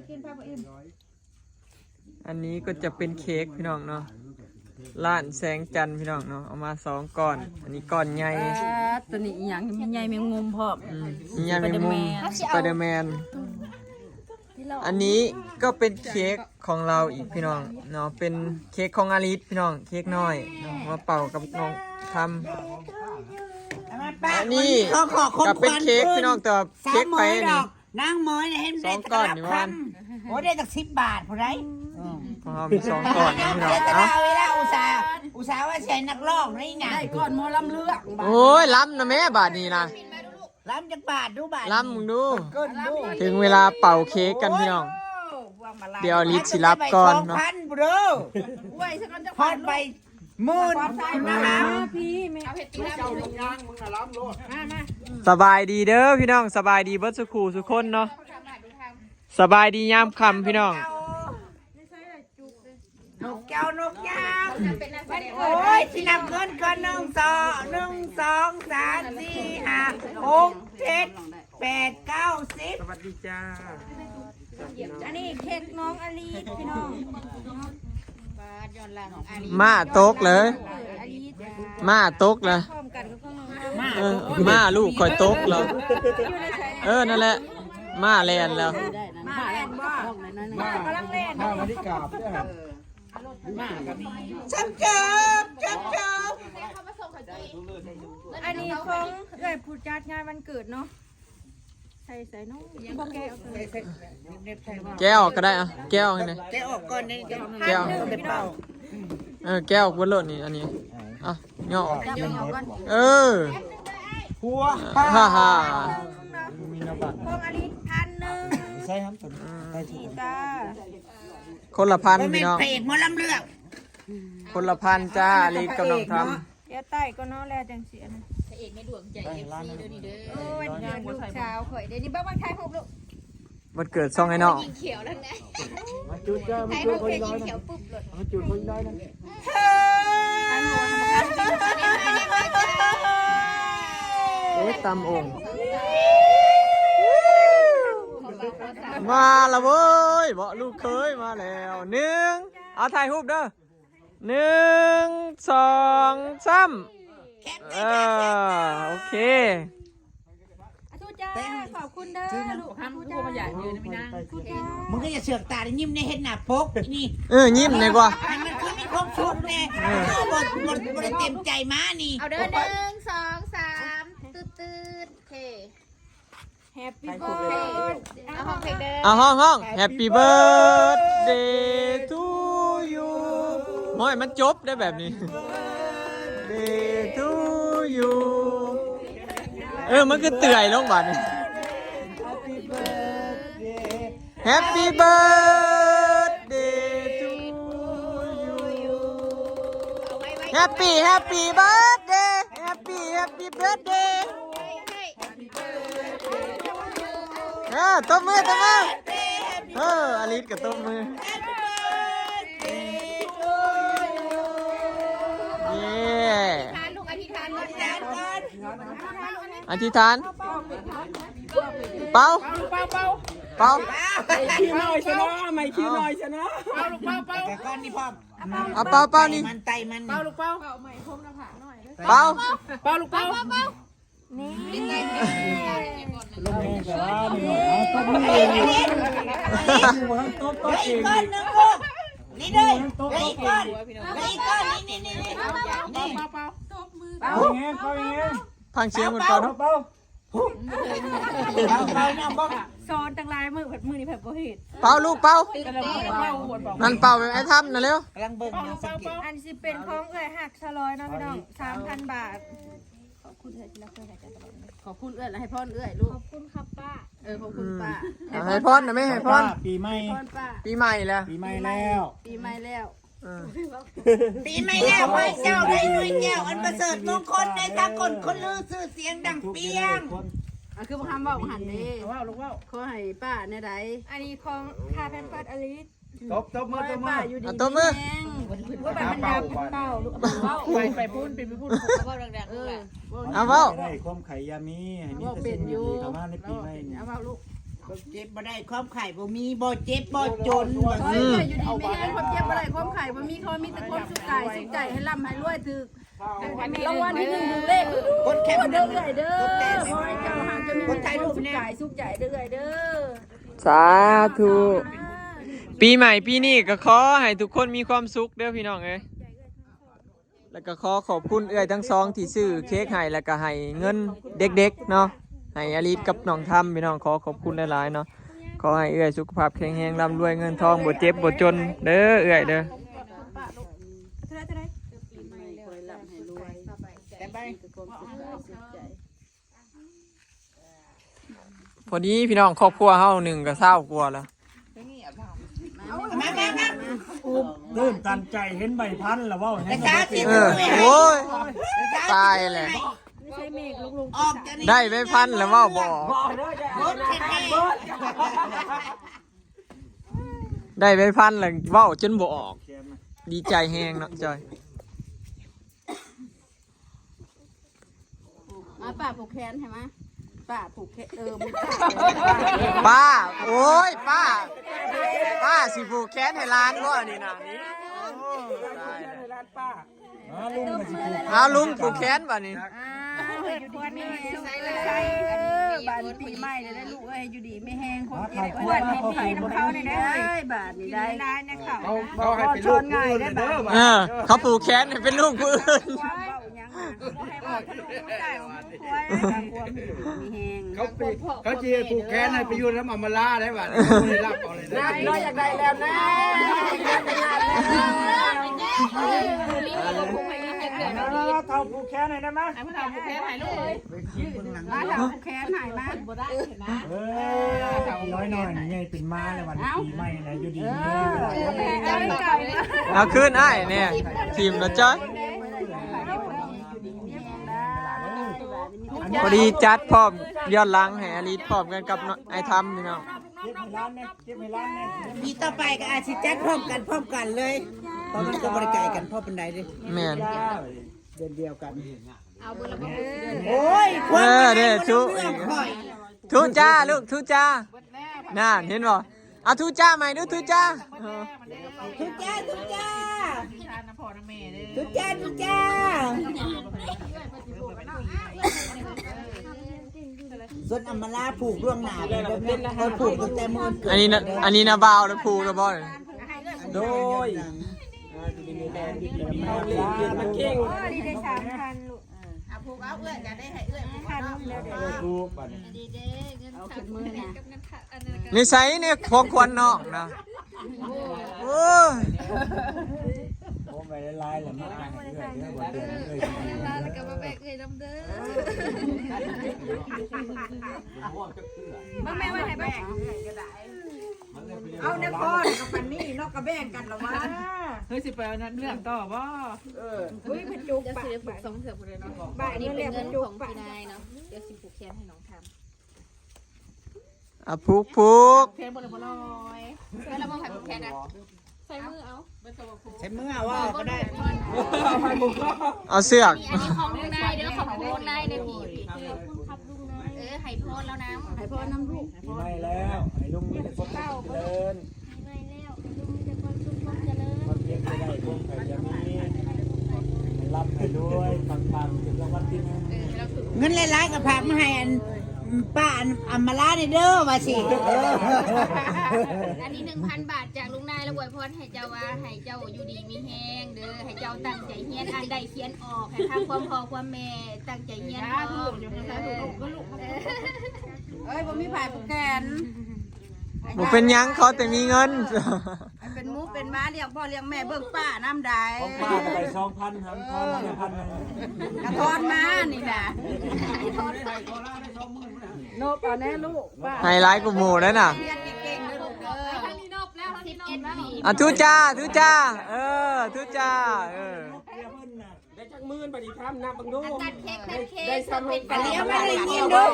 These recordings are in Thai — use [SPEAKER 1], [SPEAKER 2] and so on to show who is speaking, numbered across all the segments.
[SPEAKER 1] กินพาบ่อิ่ม
[SPEAKER 2] อันนี้ก็จะเป็นเค้กพี่น้องเนาะร้านแสงจันทร์พี่น้องเนาะเอามา2ก้อนอันนี้ก้อนใหญ่
[SPEAKER 3] ตัวนี้อีหยังมีใหญ่แมงมุมพร้อม
[SPEAKER 2] ใหญ่เป็นมุมสไปเดอร์แมนอันนี้ก็เป็นเค้กของเราอีกพี่น้องเนาะเป็นเค้กของอาริสพี่น้องเค้กน้อยเนาะมาเป่ากับน้องทำอันนี้ก็เป็นเค้กพี่น้องแต่เค้กไปนี่
[SPEAKER 1] นางเมยเนี่ยเห็น
[SPEAKER 2] 2ก้อนนี่วัน
[SPEAKER 1] โอ้ได้ตั้ง10 บาทผู้ใด
[SPEAKER 2] ของเรามี2ก้อนนะพี่น้อง
[SPEAKER 1] เสียต
[SPEAKER 2] เอ้า
[SPEAKER 1] ลาเวลาอุตส่าห์ว่าใช้นักร้องนี่นะ
[SPEAKER 3] ได้ก้อนหมอลำเลือก
[SPEAKER 2] โอ้ยล้ำนะแม่บาทนี้นะ
[SPEAKER 1] ล้ำจักบาทดูบาท
[SPEAKER 2] ล้ำมึงดู
[SPEAKER 1] ก้นดู
[SPEAKER 2] ถึงเวลาเป่าเค้กกันพี่น้องเดี๋ยวลิศสิรับก่อนเนาะ
[SPEAKER 1] 2,000บรู
[SPEAKER 3] ไว้สักกันจะ
[SPEAKER 1] พอดไป10,000นะคะ
[SPEAKER 3] พี่ไม่เอาเผ็ดกินแล้ว
[SPEAKER 2] สบายดีเด้อพี่น้องสบายดีเบิดสุขูสุกคนเนาะสบายดียามค่ำพี่น้อง
[SPEAKER 1] นกแก้วนกยางโอ้ยที่นำเงินก่อน1 2 3 4 5 6 7 8 9 10
[SPEAKER 2] สวัสดีจ้า
[SPEAKER 3] อันนี้เค้กน้องอลีพี่น้อง
[SPEAKER 2] มาตกเลย
[SPEAKER 3] อลี
[SPEAKER 2] มาตกเลย
[SPEAKER 3] พร้อมกันก็ต้อง
[SPEAKER 2] มาลูกคอยตกแล้วนั่นแหละมาแลนแล้ว
[SPEAKER 3] มาแล่นบ่มากำลังเล่น
[SPEAKER 4] มาวันที่กราบด้วยครับ
[SPEAKER 1] จับจับจับจับ
[SPEAKER 3] อันนี้ของเอ้ยผู้จัดงานวันเกิดเนาะใส่น้องบ่แกเอาเลย
[SPEAKER 2] แก้วก็ได้อะแก้วให้หน่อย
[SPEAKER 1] แกออกก่อนนี่
[SPEAKER 2] แก้ว
[SPEAKER 1] ต้องไปเป่า
[SPEAKER 2] แก้วบนรถนี่อันนี้อ่ะย่อ
[SPEAKER 3] จับเอาก่อน
[SPEAKER 4] หัว
[SPEAKER 2] ฮ่าฮ่า
[SPEAKER 4] มีน้ำบัตร
[SPEAKER 3] ของอลี1,000
[SPEAKER 4] ใช่ครับตัวนี้ใช่ถู
[SPEAKER 3] นี่
[SPEAKER 4] ก
[SPEAKER 3] จ้า
[SPEAKER 2] คนละพัน
[SPEAKER 1] บ่แม่
[SPEAKER 2] พี่
[SPEAKER 1] น
[SPEAKER 2] น้อง
[SPEAKER 1] เพลงหมอลำเลือก
[SPEAKER 2] คนละพันจ้าลีกำลังท
[SPEAKER 3] เดี๋ยวใต้ก็น้องแลจังเสียนะ โอ้ยเดี๋ยวลูกสาวข่อยเดี๋ยวนี้บ้านใครหกลูก
[SPEAKER 2] ำวันเกิดซ่องไอ้น้อง
[SPEAKER 4] มาจุดจ้ามาจุดคนร้อยนะมาจุดคนร้อยนะ
[SPEAKER 2] ตำองค์มาละเว้ยบอกลูกเคยมาแล้วเอาถ่ายรูปเด้อ1 2 3โอเค
[SPEAKER 3] ทุจ้าขอบคุณเด้อลูกทุจ้ามาใหญ่ยืนพี่นางทุจ้า
[SPEAKER 1] มึงก็อย่าเสือกตาได้ยิ้มในเห็นหน้าปกนี่
[SPEAKER 2] ยิ้มเลยกว่า
[SPEAKER 1] มันคือมีความสุขแน่บ่ได้เต็มใจมานี่
[SPEAKER 5] เอาเดิน1 2 3ตืดๆโอเค
[SPEAKER 3] แฮปปี้เบิร์ด
[SPEAKER 5] เอาห้องเพลงเดิน
[SPEAKER 2] เอาห้อง Happy birthday to you โอ้ยมันจบได้แบบนี้ Day to you มันก็เตื่อยลงบัดนี้ Happy birthday to you Happy birthday Happy birthday ตบมืออลิสกับตบมือเย้
[SPEAKER 5] ทานลูกอธิษฐานก่อน
[SPEAKER 2] อธิษฐานเป่า
[SPEAKER 4] คิวหน่อยชนะไม่คิวหน่อยชนะ
[SPEAKER 1] แต่ก้อนนี่พ่อ
[SPEAKER 2] เอาเป่านี่
[SPEAKER 1] มันไตมันนี่
[SPEAKER 2] เป่า
[SPEAKER 3] นี่
[SPEAKER 4] ลงแม่แต่ว่าหนึ่งต้นนี่เองอยู่ทั้งต้น
[SPEAKER 1] เหลืออี
[SPEAKER 4] เอก ง
[SPEAKER 1] ก้อนนึงลูกนี่เลยเหลืออีกก้อนนี่นี่
[SPEAKER 4] เอาเงี้ยเอาเงี้ย
[SPEAKER 2] พังเสียงเหมือนกันเนาะ
[SPEAKER 4] เป้า
[SPEAKER 1] เอาน้ำบ้อง
[SPEAKER 3] โซนต่างลายมือผัดมือนี่ผัดโบเห็ด
[SPEAKER 2] เป่าลูกเป่านั่นเป่าแบบไอ้ทำนะเร็ว
[SPEAKER 1] กำลังเบิ่งอยู่สังเกต
[SPEAKER 3] อันสิเป็นของเอ้ยหักชะลอยเนาะพี่น้อง 3,000 บาท ขอบคุณเอ้ยที่เราเคยให้ใจตลอดเลย
[SPEAKER 6] ขอบคุณเอื้อนและให้พ่อนเอื้อยลูก
[SPEAKER 3] ขอบคุณครับป้า
[SPEAKER 6] ขอบคุณป้า
[SPEAKER 2] ให้พรนะไม่ให้พร
[SPEAKER 4] ปีใหม่
[SPEAKER 6] พ่อนป้า
[SPEAKER 2] ปีใหม่แล้ว
[SPEAKER 4] ปีใหม่แล้ว
[SPEAKER 6] ปีใหม่แล้ว
[SPEAKER 1] ปีใหม่แล้วไว้เจ้าได้หน่วยแก้วอันประเสริฐมงคลในตากลคนลือชื่อเสียงดังเปียง
[SPEAKER 6] คือบางคำว่าหันนี่ว้าวลูกว้าวขอให้ป้าในใด
[SPEAKER 3] อันนี้ของคาแพนเฟิร์ดอลิส
[SPEAKER 4] ตบมือตบมื
[SPEAKER 6] ป้า
[SPEAKER 4] อ
[SPEAKER 6] อยู่ดี
[SPEAKER 2] ตัวมือ
[SPEAKER 6] แห้ง
[SPEAKER 3] ว่าแบบมันดับเป่าลูกเป่า
[SPEAKER 6] ไปพูดเป็นไปพูดว่าดังๆเออ
[SPEAKER 2] เอาเว้า
[SPEAKER 4] ได้ความไข่ยามีให้มีแต่สิ่งดีๆเข้ามาในปีใหม่นี่
[SPEAKER 6] เอาว่าลูก
[SPEAKER 1] เจ็บบ่ได้ความไข่บ่มีบ่เจ็บบ่จน
[SPEAKER 6] เฮ้ยอยู่ดีไม่ให้ความเจ็บอะไรความไข่บ่มีเขามีแต่ความสุขกายสุขใจให้ร่ำให้รวยถึกรางวัลที่1ดูเลข
[SPEAKER 1] กดแคป
[SPEAKER 6] เด้อเด้อขอให้เจ้าหางจะมีแต่ความสุขกายสุขใจเด้อเด้อ
[SPEAKER 2] สาธุปีใหม่ปีนี้ก็ขอให้ทุกคนมีความสุขเด้อพี่น้องเอ้ยแล้วก็ขอขอบคุณเอื้อยทั้งสองที่ซื้อเค้กให้แล้วก็ให้เงินเด็กๆเนาะให้อลิศกับน้องทำพี่น้องขอขอบคุณหลายๆเนาะขอให้เอื้อยสุขภาพแข็งแรงร่ำรวยเงินทองบ่เจ็บบ่จนเด้อเอื้อยเด้อ
[SPEAKER 1] แต่ไป
[SPEAKER 2] พอดีพี่น้องครอบครัวเฮาหนึ่งก็เศร้ากลัวแล้ว
[SPEAKER 1] มา
[SPEAKER 4] ตื่นตันใจเห็นใบพันแล้วว่า
[SPEAKER 1] แต่กาสิ
[SPEAKER 2] โอ้ยตายเลย
[SPEAKER 1] ออกจะนี่
[SPEAKER 2] ได้ไม่พันแล้วว่าบอก
[SPEAKER 1] รถแค่
[SPEAKER 2] ได้ไม่พันแล้วเว้าจนบ่ออกดีใจแฮงเนาะจอย
[SPEAKER 6] มาป้าผูกแขนใช่ไหมป้าผูกแขนมึง
[SPEAKER 2] ป้าโอ้ยป้าสิผูกแขนให้ร้านบ่นี่นะนี่เอาลุงผูกแขนบ่นี่
[SPEAKER 6] บาทปีใหม่เลยได้ลูกเอ้ยอยู่ดีไม่แห้งคนเจ็บอ้วนให้พี่น้ำเขาได้บาทนี่ได้ได้นะเขาเขาให้เป็นลูกง่ายได้บาท
[SPEAKER 2] เขาผูกแขนให้เป็นลูกผู้อื่น
[SPEAKER 7] เขาจีผูกแขนให้ไปอยู่น้ำอมราได้ป่ะไม่ได้รับเอาเลยนะ
[SPEAKER 6] น้อยอยากได้แล้วนะ
[SPEAKER 4] เท่าผูกแขนหน่อยได้ไหม
[SPEAKER 6] มาทำผูกแขนหายมาบ่ได้นะ
[SPEAKER 4] น้อยหน่อยนี่ไงเป็นม้าเลยวันปีใหม่แล้วอยู่ดี
[SPEAKER 2] เอาขึ้นไอ้เนี่ยทีมละจ้อยพอดีจัดพร้อมย้อนหลังให้อลิศพร้อมกันกับไอ้ทำพี่น้อง
[SPEAKER 4] เก็บให้ร้านเนี่ยเก็บให้ร้านเนี่ย
[SPEAKER 1] ปีต่อไปก็อาจสิจัดพร้อมกันเลยเพราะมันก็บริการกันพ่อเป็นใดดิ
[SPEAKER 2] แม่น
[SPEAKER 1] เดียวกัน
[SPEAKER 5] เอาเบอร์ละเบอร์
[SPEAKER 1] โอ้ยความหมายมันเรื่องข่อย
[SPEAKER 2] ทุจ้าลูกทุจ้าน่าเห็นบ่เอาทุจ้าใหม่ดูทุจ้า
[SPEAKER 1] ทุกจ้าทุกจ้าส่วนอำมาลาผูกล่วงหน้าไปแบบนี้เขาผูกตั้งแต่มื้อเกิด
[SPEAKER 2] อันนี้นะบ่าวแล้วผูกแล้วบ่
[SPEAKER 4] โดยมันเก่ง
[SPEAKER 3] ดีได้3,000ลูก
[SPEAKER 5] ผูกเอาเอื้อจะได้ให้เอื้อผูกเอา
[SPEAKER 4] ผูกปัน
[SPEAKER 5] ดีเด้เงินขาดมือนะกับเงินขาดอันนั้น
[SPEAKER 2] นิสัยเนี่ยพกควรนอกนะโอ้ย
[SPEAKER 4] ผมไปไล่แล้วมาอ่านเรื่อยๆบ่เดือนเลย
[SPEAKER 5] ลาแล้วก็มาแบกเอ้ยน้ำเด้อ
[SPEAKER 3] แม่ไว้ให้แม่
[SPEAKER 1] เอาในคอนกับปันนี่นอกกระแบ่งกันละวะ
[SPEAKER 6] เฮ้ยสิไปเอานั้นเรื่องต่อบ่
[SPEAKER 3] อุ้ยพันจุก
[SPEAKER 5] จะ
[SPEAKER 3] ปะ
[SPEAKER 5] ซื้อผูก2เสือผูกเลยเนาะ
[SPEAKER 3] บ้าน
[SPEAKER 5] อัน
[SPEAKER 3] นี้
[SPEAKER 5] นี้
[SPEAKER 3] เรี
[SPEAKER 5] เป็
[SPEAKER 3] ย
[SPEAKER 5] น
[SPEAKER 3] ก
[SPEAKER 5] เงิ
[SPEAKER 3] พัน
[SPEAKER 5] น
[SPEAKER 3] จุ
[SPEAKER 5] ข
[SPEAKER 3] ก
[SPEAKER 5] อง
[SPEAKER 3] ปะ
[SPEAKER 5] พี่นายเนาะเดี๋ยวสิผูกแขนให้น้องทำ
[SPEAKER 2] ผูก
[SPEAKER 6] แค่บ่ได้บ่ลอย
[SPEAKER 5] แล้วเรามาผัดผูกแขนอ่ะใส่มือเอา
[SPEAKER 1] ใช้มือว่าก็ได้
[SPEAKER 2] เอาเสือก
[SPEAKER 5] นี่อันนี้ของลุงนายเด้อของลุงนายในผีให้พรแล้วนะ
[SPEAKER 6] ให้พ่อน้ำลูก
[SPEAKER 4] ปีใหม่แล้วให้ลุงมีแต่ความสุขเจริญความเพียรจะได้พวกใครจะมีรับให้ด้วยปังๆถึงรางวัลที่ 1
[SPEAKER 1] เงินหลายๆกับผักมาให้อันป้าอัมมาลาในเด้อว่าสิ
[SPEAKER 5] อันนี้1,000 บาทจากลุงนายแล้วอวยพรให้เจ้าว่าให้เจ้าอยู่ดีมีแห้งเด้อให้เจ้าตั้งใจเฮียนอ่านได้เขียนออกให้ทำความพ่อความแม่ตั้งใจเฮียนออก
[SPEAKER 6] เอ้ยบ่มีผ่ายผูกแขน
[SPEAKER 2] บ่เป็นหยังเขาแต่มีเงิน
[SPEAKER 6] เป็นหมูเป็นม้าเลี้ยงพ่อเลี้ยงแม่เบิ่งป้าน้ำใด
[SPEAKER 4] ของป้าไป2,000ครับทอน1,000
[SPEAKER 6] กระทอนมานี่นะโนบเอาแน่ลูกป้า
[SPEAKER 2] ไฮไลท์กูหมู่แล้วน่ะ
[SPEAKER 6] เรียนเก่งๆเลยลูกเด้อ
[SPEAKER 5] ทางนี้นบแล้วทางนี้นบแล้ว
[SPEAKER 2] อ่ะทุจ้าทุจ้าทุจ้า
[SPEAKER 4] ได้จักมื่นไปดิทำนับบังดู
[SPEAKER 5] ตัดเค้กได้ทำเป็น
[SPEAKER 1] เดี๋ยวไม่ได้ยิ้มดู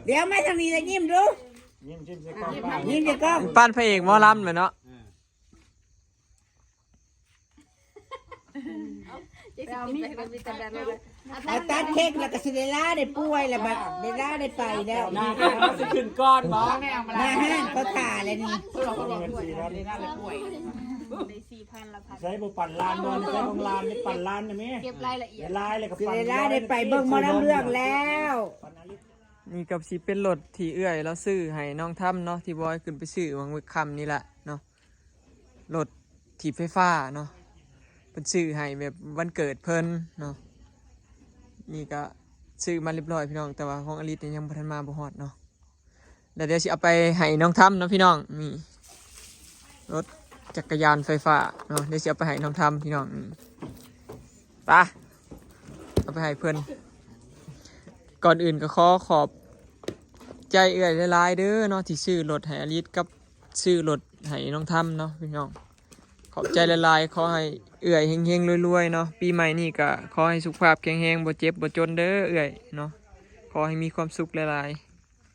[SPEAKER 1] เดี๋ยวไม่ทางนี้จะยิ้มดู
[SPEAKER 4] ยิ้มจิ้มใส่กล้องป้า
[SPEAKER 1] ยิ้มเดี๋ยวก็
[SPEAKER 2] ปั้นพระเอกหมอลำเลยเนาะ
[SPEAKER 6] ไปเอามีดไปจัดการเลย
[SPEAKER 1] เอาตัดเค้กแล้วก็สิเดล่าได้ป่วยแล้วบัดเดล่าได้ไปแล้ว
[SPEAKER 4] หน้าห้างเขาสิขึ้นก้อนบ่
[SPEAKER 1] หน้าห้างเขาถ่าเลยนี่
[SPEAKER 4] ใช้บุปั่นลานบ่ใช้บงลานนี่ปั่นลานนะแม่
[SPEAKER 5] เก็บรายละเอียด
[SPEAKER 4] ลายเลยกับ
[SPEAKER 1] สิ
[SPEAKER 4] ปั่น
[SPEAKER 1] เดล่าได้ไปเบิ่งหมอลำเรื่องแล้ว
[SPEAKER 2] นี่กับสิเป็นรถที่เอื้อยแล้วซื้อให้น้องทํเนาะที่บอยขึ้นไปซื้อวังมื้อค่ำนี่แหละเนาะรถถีบไฟฟ้าเนาะเป็นซื้อให้แบบวันเกิดเพิ่นเนาะนี่ก็ซื้อมาเรียบร้อยพี่น้องแต่ว่าของอลิสยังบ่ทันมาบ่ฮอดเนาะแล้วเดี๋ยวสิเอาไปให้น้องทํเนาะพี่น้องนี่รถจักรยานไฟฟ้าเนาะเดี๋ยวสิเอาไปให้น้องทํพี่น้องนี่ไปเอาไปให้เพิ่นก่อนอื่นก็ขอบใจเอื้อยหลายๆเด้อเนาะที่ซื้อรถให้อลิสกับซื้อรถให้น้องทํเนาะพี่น้องขอบใจหลายๆขอให้เอื้อยเฮงๆรวยๆเนาะปีใหม่นี่ก็ขอให้สุขภาพแข็งแรงบ่เจ็บบ่จนเด้อเอื้อยเนาะขอให้มีความสุขหลาย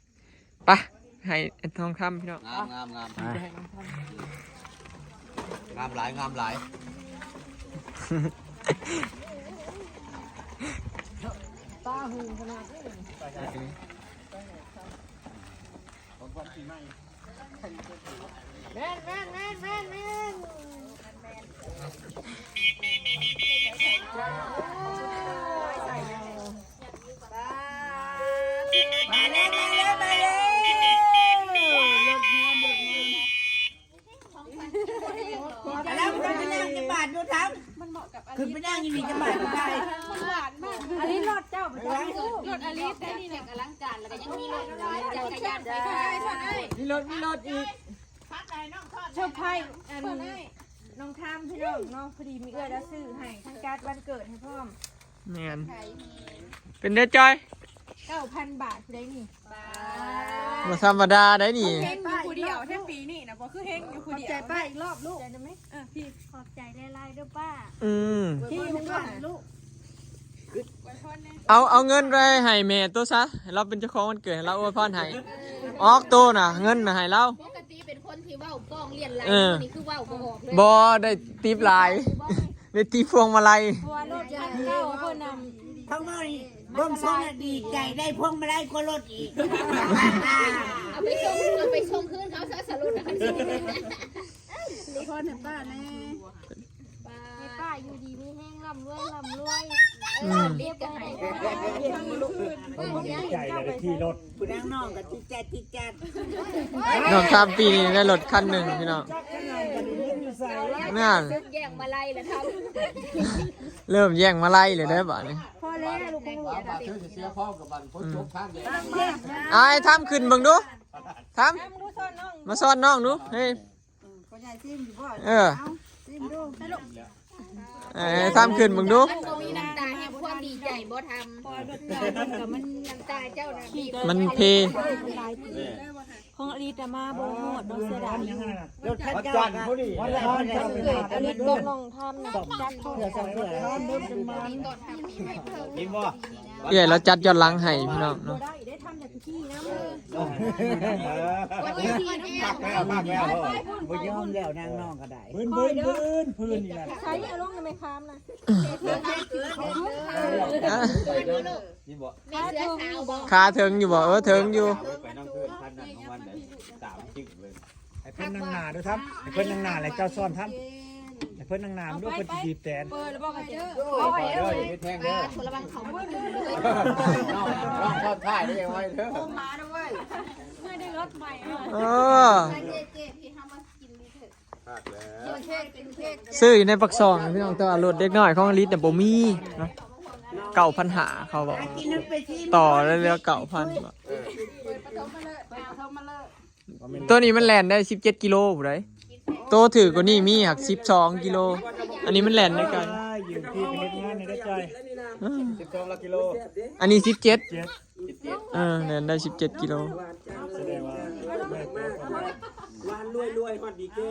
[SPEAKER 2] ๆไปให้น้องทํพี่น้อง
[SPEAKER 7] งามงามงามงามหลายงามหลาย
[SPEAKER 1] มาแล้วมาแล้วมาแล้วแล้วขึ้นไปนั่งจะบาดดูทั้งขึ้นไปนั่งอยู่นี่จะบาดดูได้
[SPEAKER 3] อันนี้รถเจ้าไปจ้ะ
[SPEAKER 5] รถอลิสได้นี่แหละอลังการแล้วก็ยังมีรถจักรยานไฟฟ้า
[SPEAKER 2] มีรถอีก
[SPEAKER 3] เซอร์ไพรส์อันน้องทามพี่น้องเนาะพอดีมีเอื้อแล้วซื้อให้ทั้งการ์ดวันเกิดให้พร้อม
[SPEAKER 2] แม่นเป็นเด้อจอย
[SPEAKER 3] 9,000 บาทได้นี่
[SPEAKER 2] บ่ธรรมดาได้นี่
[SPEAKER 3] เฮงอยู่คนเดียวแค่ปีนี่นะบ่คือเฮงอยู่คนเดียวใจป้าอีกรอบลูกได้ไหมพี่ขอบใจหลายๆด้วยป้า
[SPEAKER 2] อืม
[SPEAKER 3] พี่มึงด้วยลูก
[SPEAKER 2] เอาเงินไปให้แม่ตัวซะเราเป็นเจ้าของวันเกิดเราอวยพรให้ออกตัวน่ะเงินน่ะให้เรา
[SPEAKER 5] ปกติเป็นคนที่เว้าป้องเลียนไหลนี่คือเว้าบ่ออกเลย
[SPEAKER 2] บ่ได้ติปหลาย ได้ติปพวงมาลัย
[SPEAKER 3] เพราะว่ารถคันเก่าเพิ่นน
[SPEAKER 1] ทั้งนั้นเบิ่งซะน่ะดีใจได้พวงมาลัยกว่ารถอีก
[SPEAKER 5] เอาไปส่งคืนเขาซะสรุปนะคันสิ
[SPEAKER 6] ขอให้ป้าแน่
[SPEAKER 3] ป้าอยู่ดีมีแห้งร่ำรวย
[SPEAKER 5] เรียกกันให้
[SPEAKER 4] ใจเลยที่รถ
[SPEAKER 1] ผู้นั่งน้องกับจิตแจ๊ดจิตแจ๊ด
[SPEAKER 2] น้องทำปีนี้ได้รถคันหนึ่งพี่น้องนั่น
[SPEAKER 5] แย่งมาไล่แล้วท
[SPEAKER 2] เริ่มแย่งมาไล่เลยได้อบ่นี้
[SPEAKER 3] พ่อแล้วลูกของหลวง
[SPEAKER 7] บาทเชื่อเสียพ่อกับบันพ้นจบทางเลย
[SPEAKER 2] ไอ้ทำขึ้นเบิ่งดูทำมาซ่อนน้องดูเฮ้ย
[SPEAKER 6] พ่อใหญ่ซิมอยู่บ่
[SPEAKER 2] เออ
[SPEAKER 6] ซิมดู
[SPEAKER 2] ทำขึ้นเบิ่งดู
[SPEAKER 5] ำมันก็มีน้ำตาแห่งความดีใจบ่ทำมันน้ำตาเจ้านะพี่
[SPEAKER 2] มันเพ
[SPEAKER 3] ของอลิตมาบ่ฮอดบ่เสียดาย
[SPEAKER 1] รถคัน
[SPEAKER 4] วัน
[SPEAKER 1] เก่า
[SPEAKER 4] จันทร์เขาดิวันละวันจันทร์
[SPEAKER 3] อลิตก็น้องทำนะจัด
[SPEAKER 1] เพื่อสองเพื่อ
[SPEAKER 4] กินบ่
[SPEAKER 2] เดี๋ยวเราจัดย้อนหลังให้พี่น้องเนาะ
[SPEAKER 3] ได้ทำจากขี้นะ
[SPEAKER 5] วันที่สี่เนี่ย
[SPEAKER 4] มากแล้ว
[SPEAKER 1] บ่ยอมแล้วนั่งน้องก็ได้
[SPEAKER 4] พื้นนี่แหละ
[SPEAKER 3] ใช้อารมณ์ไม่ค้ามนะ
[SPEAKER 7] นี่บ่
[SPEAKER 5] แม่เสือสาวบ่
[SPEAKER 2] คาเถิงอยู่บ่เถิงอยู่
[SPEAKER 7] ไปนั่งเพื่อนพันนั่นของวันเลย3จิ๊กเลย
[SPEAKER 4] ให้เพิ่นนั่งหน้าด้วยครับให้เพิ่นนั่งหน้าแล้วเจ้าซ่อนครับให้เพิ่นนั่งหน้าด้วยเพิ่นบีบแตน
[SPEAKER 3] เปิดแล้วบอกให้เจอ
[SPEAKER 7] ไปเด้ออย่าไปแทงเด้อ
[SPEAKER 5] ชนระวังเขาไม่ถึงเลย
[SPEAKER 7] น้องทอดท่ายได้ยังไงเด้อ
[SPEAKER 6] มาด้วย
[SPEAKER 3] ไม่ได้รถใหม่
[SPEAKER 2] เออ
[SPEAKER 5] เจ๊พี่ทำมากินนี่เถอะ
[SPEAKER 7] พลาดแล้ว
[SPEAKER 6] เค้กเป็นเค้ก
[SPEAKER 2] ซื้ออยู่ในปักซองพี่น้องแต่ว่ารถเด็กน้อยของอลิสเนี่ยบ่มีเนาะ9,500เขาบอก
[SPEAKER 1] กินนั้นไปที่
[SPEAKER 2] ต่อแล้วเรือ9,000บ่
[SPEAKER 6] เข้ามาเลย
[SPEAKER 2] ตัวนี้มันแล่นได้17กิโลผู้ใดตัวถือกว่านี้มีหัก12กิโลอันนี้มันแล่นได้ไกล
[SPEAKER 4] ยืนที่ไปเฮ็ดงานในได้ใจ
[SPEAKER 7] 12 กิโล
[SPEAKER 2] อันนี้17
[SPEAKER 4] เจ็ด
[SPEAKER 2] แล่นได้17กิโล
[SPEAKER 4] แสดงว่าแม่ตัว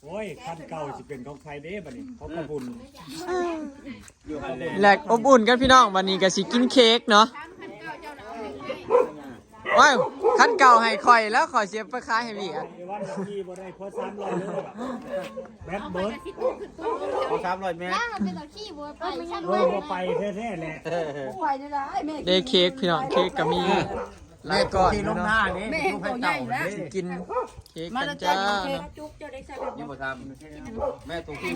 [SPEAKER 4] โอ้ยคันเก่าสิเป็นของใครเด้บัดนี้เขากระบุญอยู่หันเลย
[SPEAKER 2] แหลกอบอุ่นกันพี่น้องวันนี้ก็สิกินเค้กเนาะ ว้ายคันเก่าให้ข่อยแล้วข่อยเสียไปขายให้พี่อ่ะ
[SPEAKER 4] เดี๋ยววันที่บ่ได้พอ300เลยแบบ
[SPEAKER 5] เอา
[SPEAKER 4] เบิ
[SPEAKER 5] ไป
[SPEAKER 4] ร์ด
[SPEAKER 5] กระสิตู้ขึ้นตู้ลง
[SPEAKER 7] ขอ300เมตร
[SPEAKER 5] ย่างเป็นต่อขี้บัวไปช่าง
[SPEAKER 4] บ่ไปแท้ๆแหละ
[SPEAKER 6] ไปได้ได้แม่
[SPEAKER 2] เดเค้กพี่น้องเค้กก็มีหลายก้อน
[SPEAKER 7] ที่ลงหน้านี่
[SPEAKER 6] แม่เห็นตัวใหญ่แล้ว
[SPEAKER 2] สิกินเค้ก
[SPEAKER 6] มา
[SPEAKER 2] กัน
[SPEAKER 6] แล้ว
[SPEAKER 2] จ้า
[SPEAKER 6] จ้า
[SPEAKER 2] เนาะ
[SPEAKER 6] จุกเจ้าได้ใส่
[SPEAKER 7] ยังบ่ทำแม่ตัวที่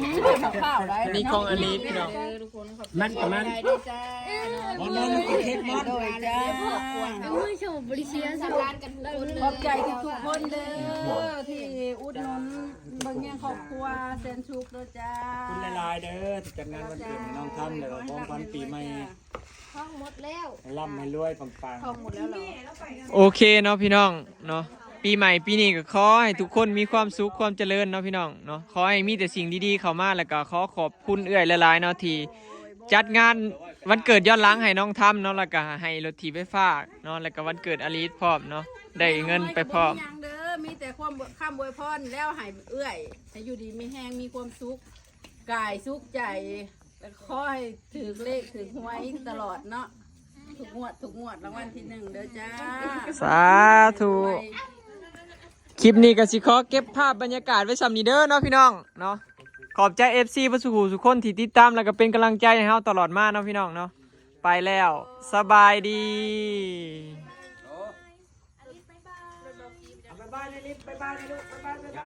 [SPEAKER 6] ข้าวได้
[SPEAKER 2] อันนี้ของอลิสพี่น้อง
[SPEAKER 4] มันกับมัน
[SPEAKER 6] ได้จ้า
[SPEAKER 4] บ่นั่นเค้กมัน
[SPEAKER 6] โดยจ้า
[SPEAKER 5] เอามือชมบริเชียสร้านกันทุกคนเล
[SPEAKER 6] ขอบใจทุกคนเด้อที่อุดหนุนเบิ่งแย่งครอบครัวเซนชุกเด้อจ้า
[SPEAKER 4] คุณหลายๆเด้อที่จัดงานวันเกิดให้น้องทำแล้วก็ของขวัญปีใหม่
[SPEAKER 5] ห้องหมดแล้ว
[SPEAKER 4] ให้ร่ำให้รวยปัง
[SPEAKER 6] ทองหมดแล้วเหรอ
[SPEAKER 2] โอเคเนาะพี่น้องเนาะปีใหม่ปีนี้ก็ขอให้ทุกคนมีความสุขความเจริญเนาะพี่น้องเนาะขอให้มีแต่สิ่งดีๆเข้ามาแล้วก็ขอบคุณเอื้อยหลายๆเนาะที่จัดงานวันเกิดย้อนหลังให้น้องทำเนาะแล้วก็ให้รถถีบไฟฟ้าเนาะแล้วก็วันเกิดอลิสพร้อมเนาะได้เงินไปพร้อม
[SPEAKER 6] ยังเด้อมีแต่ความข้ามบวยพรแล้วให้เอื้อยให้อยู่ดีมีแห้งมีความสุขกายสุขใจแล้วขอให้ถือเลขถือหวยตลอดเนาะถูกงวดรางวัลที่1เด้อจ้า
[SPEAKER 2] สาธุคลิปนี้ก็สิขอเก็บภาพบรรยากาศไว้สำนีเด้อเนาะพี่น้องเนาะขอบใจ FC ผู้สุขสุขคนที่ติดตามแล้วก็เป็นกำลังใจให้เฮาตลอดมาเนาะพี่น้องเนาะไปแล้วสบายดี
[SPEAKER 4] ๆบ๊ายบายลิศบ๊ายบายลูกบ๊ายบาย